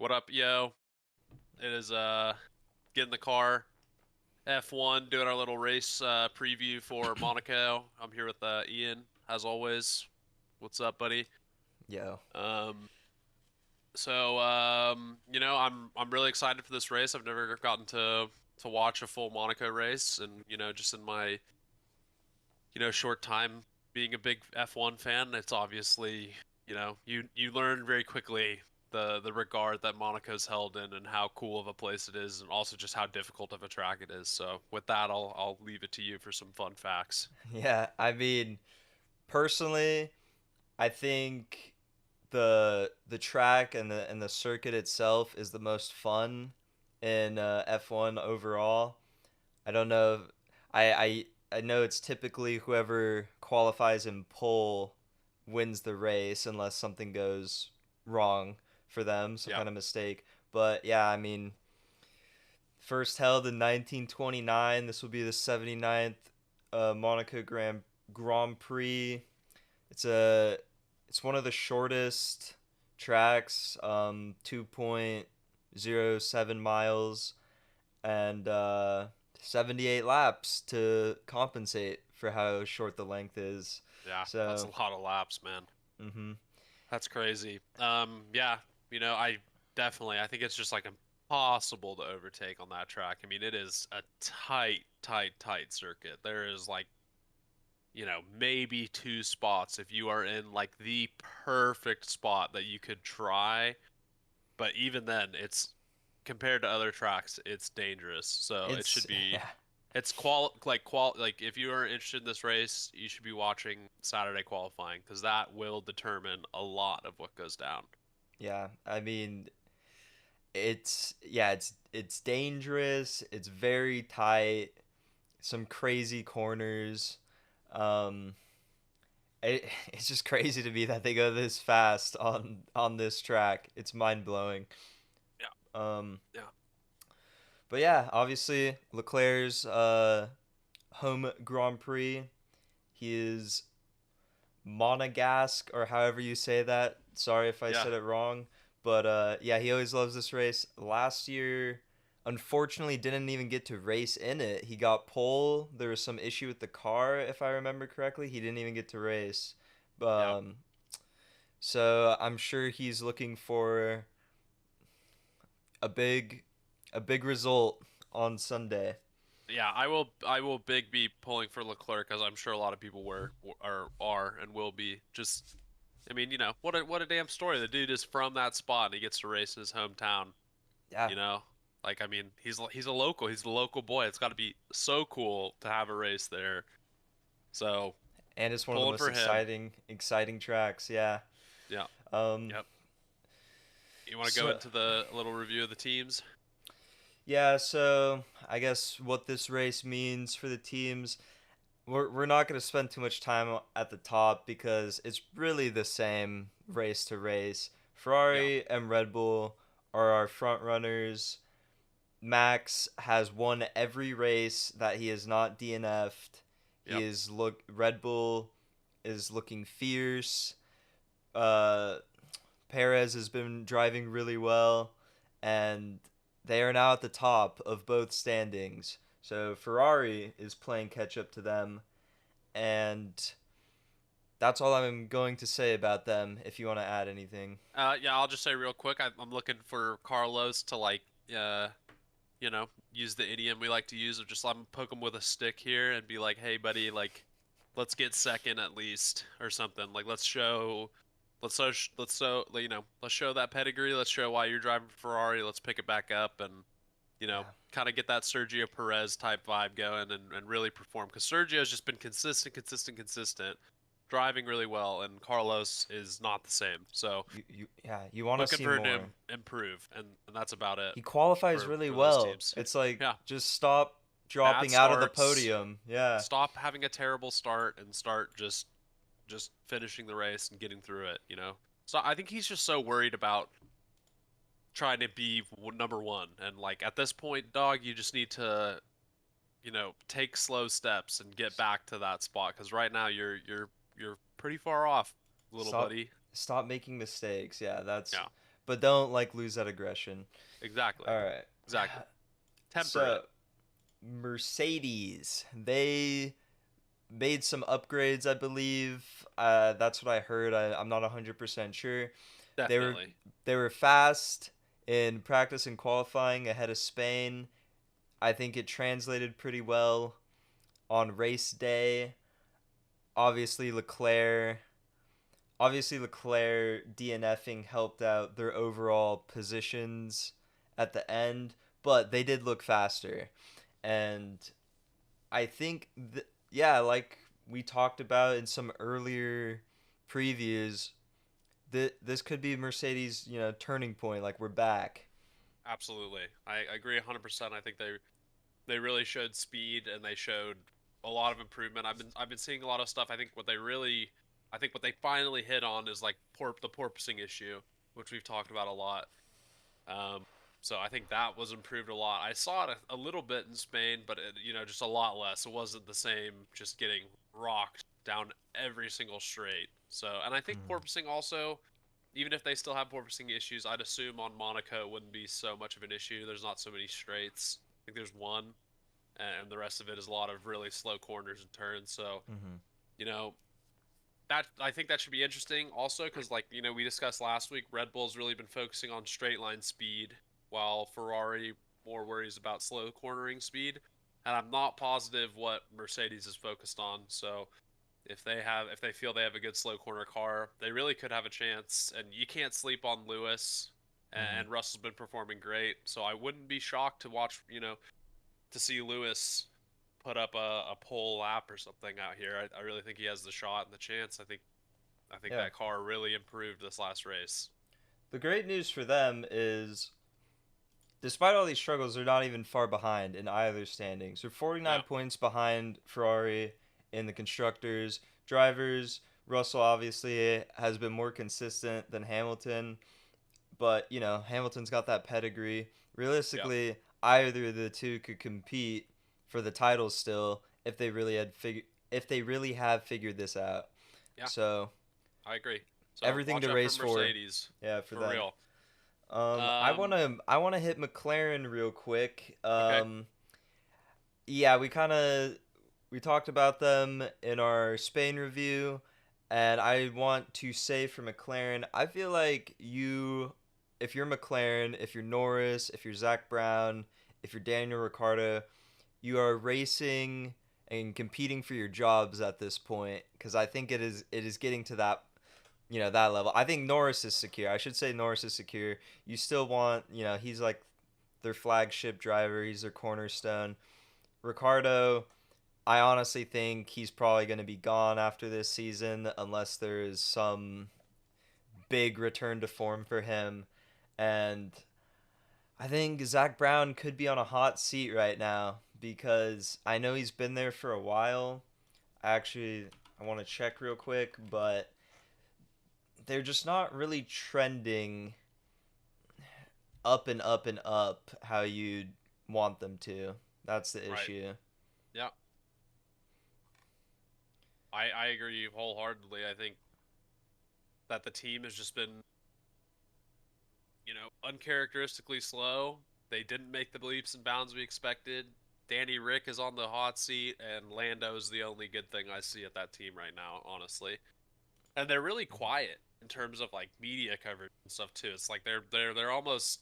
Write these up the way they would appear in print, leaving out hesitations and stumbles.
What up, yo? It is get in the car, F1, doing our little race preview for Monaco. I'm here with Ian, as always. What's up, buddy? Yo. Um, I'm really excited for this race. I've never gotten to watch a full Monaco race, and just in my short time being a big F1 fan, it's obviously you learn very quickly the regard that Monaco's held in and how cool of a place it is, and also just how difficult of a track it is. So with that, I'll leave it to you for some fun facts. Yeah, I mean, personally, I think the track and the circuit itself is the most fun in F1 overall. I don't know. I know it's typically whoever qualifies in pole wins the race unless something goes wrong for them, some Yeah, kind of mistake. But yeah, I mean, first held in 1929. This will be the 79th Monaco Grand Prix. It's a it's one of the shortest tracks, 2.07 miles and 78 laps to compensate for how short the length is. yeah, that's a So, lot of laps, man. mhm. That's crazy. Yeah, I think it's just like impossible to overtake on that track. I mean, it is a tight, tight, tight circuit. There is like maybe two spots if you are in like the perfect spot that you could try. But even then, it's compared to other tracks, it's dangerous. So it It's should be, yeah. it's like if you are interested in this race, you should be watching Saturday qualifying because that will determine a lot of what goes down. Yeah. I mean, it's dangerous. It's very tight. Some crazy corners. Um, it's just crazy to me that they go this fast on this track. It's mind blowing. Yeah, Um, yeah, but yeah, obviously Leclerc's home Grand Prix. He is Monegasque or however you say that. Sorry if I yeah. said it wrong, but yeah, he always loves this race. Last year, unfortunately, didn't even get to race in it. He got pole. There was some issue with the car, if I remember correctly. He didn't even get to race. Yeah. Um, so I'm sure he's looking for a big, a big result on Sunday. Yeah, I will big be pulling for Leclerc as I'm sure a lot of people are and will be. Just I mean, what a damn story. The dude is from that spot and he gets to race in his hometown, Yeah, you know? Like I mean, he's a local. He's the local boy. It's got to be so cool to have a race there. So, and it's one of the pulling most for him. exciting tracks. Yeah. Yeah. Um. Yep. You want to go So into the little review of the teams? yeah, so I guess what this race means for the teams, we're not going to spend too much time at the top because it's really the same race to race. Yeah. Ferrari and Red Bull are our front runners. Max has won every race that he has not DNF'd. He Yep. is look Red Bull is looking fierce. Uh Perez has been driving really well, and they are now at the top of both standings. So Ferrari is playing catch up to them, and that's all I'm going to say about them. If you want to add anything, Yeah, I'll just say real quick, I'm looking for Carlos to like uh use the idiom we like to use of just let him poke him with a stick here and be like, "Hey, buddy, like, let's get second at least or something. Like, let's show that pedigree. Let's show why you're driving Ferrari. Let's pick it back up and yeah, kind of get that Sergio Perez type vibe going and really perform because Sergio's just been consistent, consistent, consistent, driving really well, and Carlos is not the same. So you want to looking see for him to more. improve, and that's about it He qualifies for really those well. teams. It's like Yeah, just stop bad dropping out of the starts. podium. Yeah, Stop having a terrible start and start just finishing the race and getting through it. So I think he's just so worried about trying to be number one, and like at this point, dog, you just need to take slow steps and get back to that spot because right now you're pretty far off, little stop buddy. stop making mistakes. Yeah, that's Yeah, but don't like lose that aggression. Exactly. All right. Exactly. Temper So it. Mercedes, they made some upgrades, I believe. That's what I heard. I'm not 100% sure. They were Definitely. they were fast in practice and qualifying ahead of Spain. I think it translated pretty well on race day. Obviously Leclerc obviously Leclerc DNFing helped out their overall positions at the end, but they did look faster. And I think yeah, like we talked about in some earlier previews, this could be Mercedes, turning point. Like we're back. Absolutely. I agree 100%. I think they really showed speed and they showed a lot of improvement. I've been seeing a lot of stuff. I think what they finally hit on is like the porpoising issue, which we've talked about a lot. Um, so I think that was improved a lot. I saw it a little bit in Spain, but just a lot less. It wasn't the same, just getting rocked down every single straight. So, and I think Mhm. porpoising also, even if they still have porpoising issues, I'd assume on Monaco it wouldn't be so much of an issue. There's not so many straights. I think there's one, and the rest of it is a lot of really slow corners and turns. So, Mhm. you know, that I think that should be interesting also because like we discussed last week, Red Bull's really been focusing on straight line speed while Ferrari more worries about slow cornering speed, and I'm not positive what Mercedes is focused on. So if they feel they have a good slow corner car, they really could have a chance. And you can't sleep on Lewis, Mhm. and Russell's been performing great, so I wouldn't be shocked to watch to see Lewis put up a pole lap or something out here. I really think he has the shot and the chance. I think Yeah. that car really improved this last race. The great news for them is, despite all these struggles, they're not even far behind in either standings. They're 49 No, points behind Ferrari in the constructors. Drivers, Russell obviously has been more consistent than Hamilton, but Hamilton's got that pedigree. yeah, Realistically, either of the two could compete for the title still if they really have figured this out. yeah, So I agree. So everything watch to out for race for. Mercedes, Yeah, for for them. real. I Um, wanna I wanna hit McLaren real quick. okay, Yeah, we talked about them in our Spain review, and I want to say for McLaren, I feel like if you're McLaren, if you're Norris, if you're Zach Brown, if you're Daniel Ricciardo, you are racing and competing for your jobs at this point because I think it is getting to that level. I think Norris is secure. I should say Norris is secure. You still want, he's like their flagship driver. He's their cornerstone. Ricardo, I honestly think he's probably going to be gone after this season unless there is some big return to form for him. And I think Zach Brown could be on a hot seat right now because I know he's been there for a while. Actually, I want to check real quick, but they're just not really trending up and up and up how you'd want them to. That's the right, issue. yeah, I agree wholeheartedly. I think that the team has just been uncharacteristically slow. They didn't make the leaps and bounds we expected. Danny Rick is on the hot seat, and Lando is the only good thing I see at that team right now, honestly. And they're really quiet in terms of like media coverage and stuff too. It's like they're almost,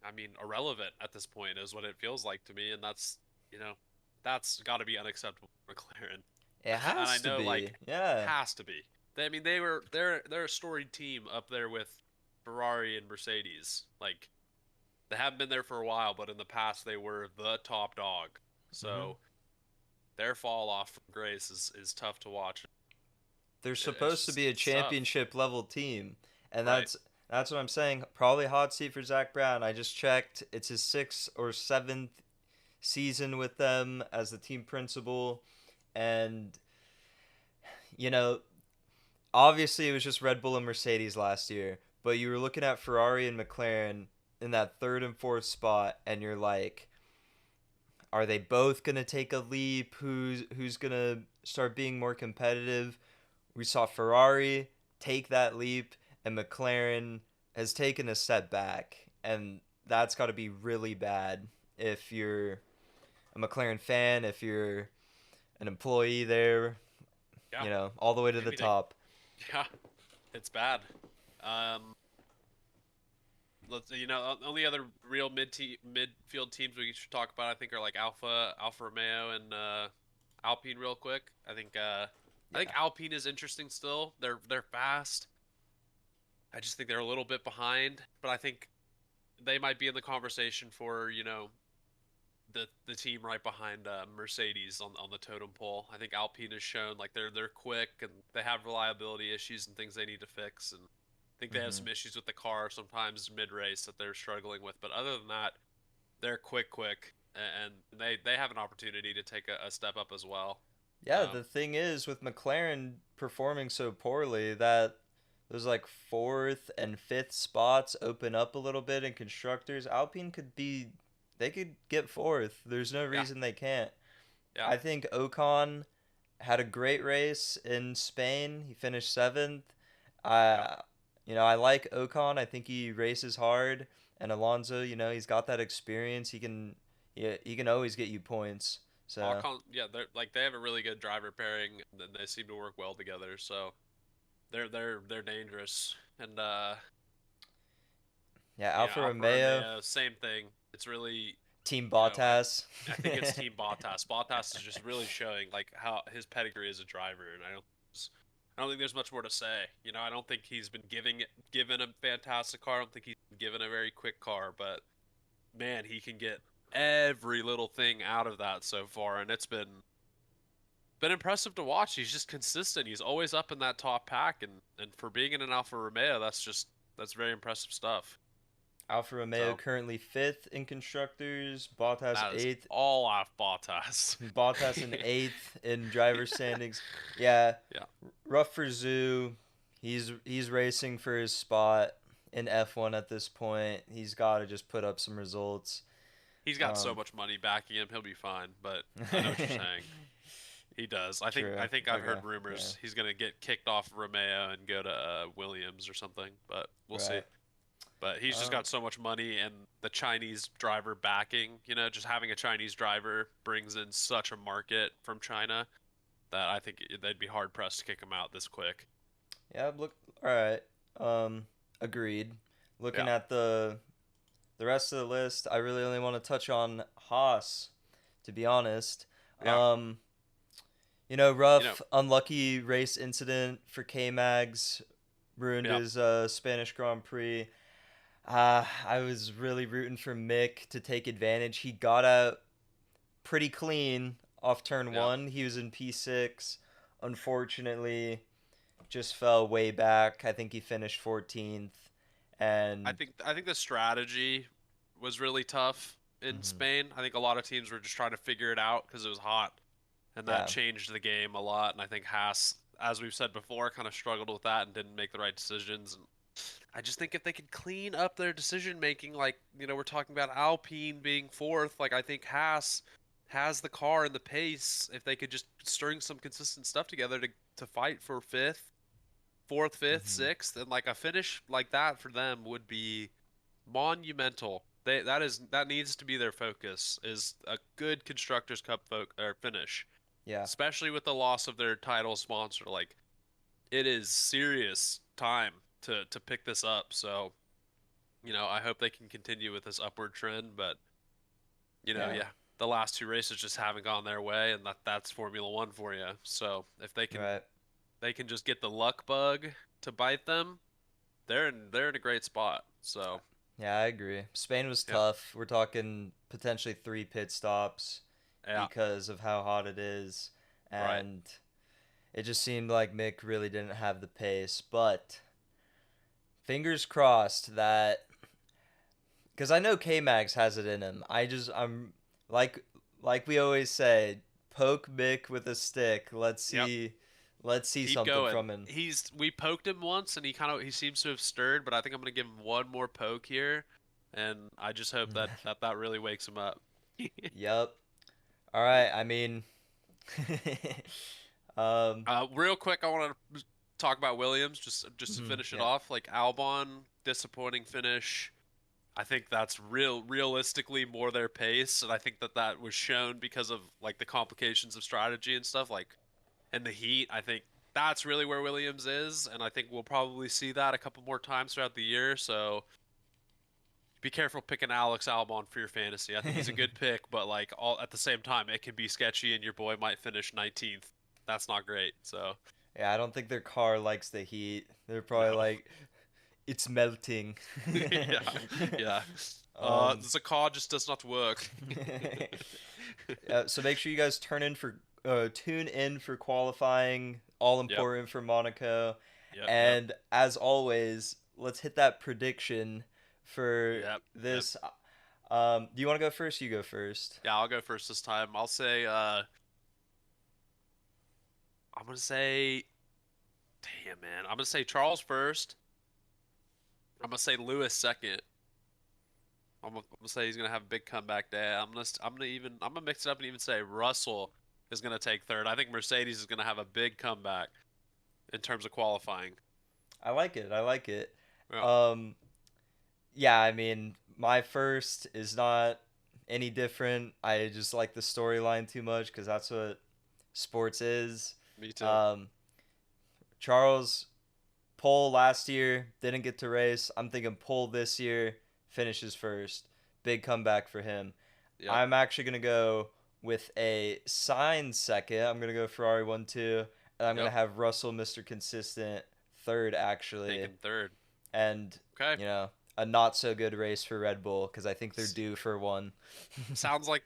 I mean, irrelevant at this point is what it feels like to me, and you know that's got to be unacceptable for McLaren. It And I has to know be. like Yeah. has to be. I mean, they're a storied team up there with Ferrari and Mercedes. Like they haven't been there for a while, but in the past they were the top dog. hmm So their fall off from grace is tough to watch. They're It's supposed to just be a it's tough, championship level team, and right? that's what I'm saying. Probably hot seat for Zach Brown. I just checked. It's his sixth or seventh season with them as the team principal, and you know, obviously it was just Red Bull and Mercedes last year, but you were looking at Ferrari and McLaren in that third and fourth spot, and you're like, are they both gonna take a leap? Who's gonna start being more competitive? We saw Ferrari take that leap, and McLaren has taken a step back, and that's got to be really bad if you're a McLaren fan, if you're an employee there, Yeah, all the way to the anything. top. Yeah, it's bad. Um, let's only other real midfield teams we should talk about I think are like Alfa Romeo and Alpine real quick. I think Yeah. Alpine is interesting still. They're fast. I just think they're a little bit behind, but I think they might be in the conversation for the team right behind Mercedes on the totem pole. I think Alpine has shown like they're quick and they have reliability issues and things they need to fix, and I think they have Hmm. some issues with the car sometimes mid race that they're struggling with. But other than that, they're quick, and they have an opportunity to take a step up as well. Yeah, the thing is with McLaren performing so poorly that those like fourth and fifth spots open up a little bit in constructors. Alpine they could get fourth. There's no Yeah, reason they can't. yeah, I think Ocon had a great race in Spain. He finished seventh. yeah. I, I like Ocon. I think he races hard. And Alonso, he's got that experience. He can always get you points. So Yeah, they're like they have a really good driver pairing, and they seem to work well together. So they're dangerous. And yeah, you know, Alfa Alfa Romeo, Romeo, same thing. It's really, Team you know, Bottas. I think it's Team Bottas. Bottas is just really showing like how his pedigree as a driver, and I don't think there's much more to say. You know, I don't think he's been given a fantastic car. I don't think he's been given a very quick car, but man, he can get every little thing out of that so far, and it's been impressive to watch. He's just consistent. He's always up in that top pack, and for being in an Alfa Romeo, that's very impressive stuff. Alfa Romeo So currently fifth in constructors. Bottas that is eighth. all off Bottas. Bottas in eighth in driver standings. Yeah, Yeah, rough for Zoo. He's racing for his spot in F1 at this point. He's got to just put up some results. he's got so Um, much money backing him. He'll be fine. But I know what you're saying. He does. I True. think I've Okay. heard Yeah. rumors he's gonna get kicked off Romeo and go to Williams or something. But we'll see. Right. But he's just Um. got so much money and the Chinese driver backing. You know, just having a Chinese driver brings in such a market from China that I think they'd be hard pressed to kick him out this quick. Yeah. Look. All right. Agreed. Yeah, Looking at the rest of the list, I really only want to touch on Haas, to be honest. yeah. Um, You know, rough, unlucky race incident for K Mags ruined yeah. his Spanish Grand Prix. I was really rooting for Mick to take advantage. He got out pretty clean off turn Yeah. one. He was in P6. Unfortunately, just fell way back. I think he finished 14th. And I think the strategy was really tough in mhm, Spain. I think a lot of teams were just trying to figure it out because it was hot, and that yeah, changed the game a lot. And I think Haas, as we've said before, kind of struggled with that and didn't make the right decisions. And I just think if they could clean up their decision making, like we're talking about Alpine being fourth, like I think Haas has the car and the pace. If they could just string some consistent stuff together to fight for fifth, fourth, fifth, hmm, sixth, and like a finish like that for them would be monumental. That needs to be their focus is a good constructors cup or finish, yeah, especially with the loss of their title sponsor. Like it is serious time to pick this up. So I hope they can continue with this upward trend. But yeah, yeah, the last two races just haven't gone their way, and that's Formula One for you. So if right. they can just get the luck bug to bite them, they're in a great spot. So Yeah, I agree. Spain was yeah, tough. We're talking potentially three pit stops yeah, because of how hot it is. right. And it just seemed like Mick really didn't have the pace. But fingers crossed that because I know K Max has it in him. I'm like we always say, poke Mick with a stick. Yep. Let's see Keep something going. from him. We poked him once and he seems to have stirred, but I think I'm gonna give him one more poke here, and I just hope that really wakes him up. Yep. All right. I mean, um, Real quick, I want to talk about Williams just to mhm, finish it yeah, off. Like Albon, disappointing finish. I think that's realistically more their pace, and I think that that was shown because of like the complications of strategy and stuff like and the heat. I think that's really where Williams is, and I think we'll probably see that a couple more times throughout the year. So be careful picking Alex Albon for your fantasy. I think he's a good pick, but like all at the same time, it can be sketchy, and your boy might finish 19th. That's not great. So Yeah, I don't think their car likes the heat. They're probably no, like, it's melting. yeah, yeah. um, The car just does not work. so make sure you guys tune in for qualifying, all Yep, important for Monaco. yep, And as always, let's hit that prediction for yep. this. Do you want to go first? You go first. Yeah, I'll go first this time. I'll say, I'm gonna say, damn man, I'm gonna say Charles first. I'm gonna say Lewis second. I'm gonna say he's gonna have a big comeback day. I'm gonna mix it up and even say Russell is gonna take third. I think Mercedes is gonna have a big comeback in terms of qualifying. I like it. I like it. Yeah, Um, yeah, I mean, my first is not any different. I just like the storyline too much because that's what sports is. me too. Um, Charles pole last year didn't get to race. I'm thinking pole this year finishes first. Big comeback for him. Yep, I'm actually gonna go with a Sainz second. I'm gonna go Ferrari 1-2, and I'm gonna yep. have Russell, Mr. Consistent, third actually, Taking third. and Okay. a not so good race for Red Bull because I think they're due for one. Sounds like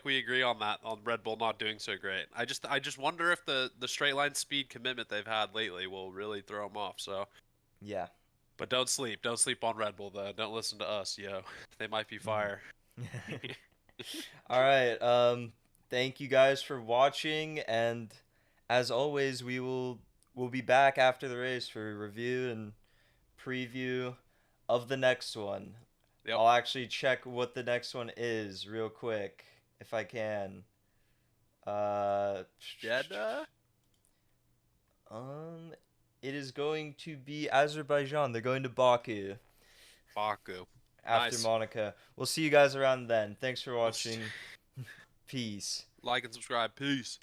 we agree on that on Red Bull not doing so great. I just wonder if the straight line speed commitment they've had lately will really throw them off. So, Yeah. but don't sleep on Red Bull though. Don't listen to us, yo. They might be fire. All right. Thank you guys for watching, and as always, we'll be back after the race for a review and preview of the next one. Yep. I'll actually check what the next one is real quick if I can. Uh, Jeddah? um, it is going to be Azerbaijan. They're going to Baku Baku. after Nice. Monaco. We'll see you guys around then. Thanks for Let's watching. Peace. like and subscribe. Peace.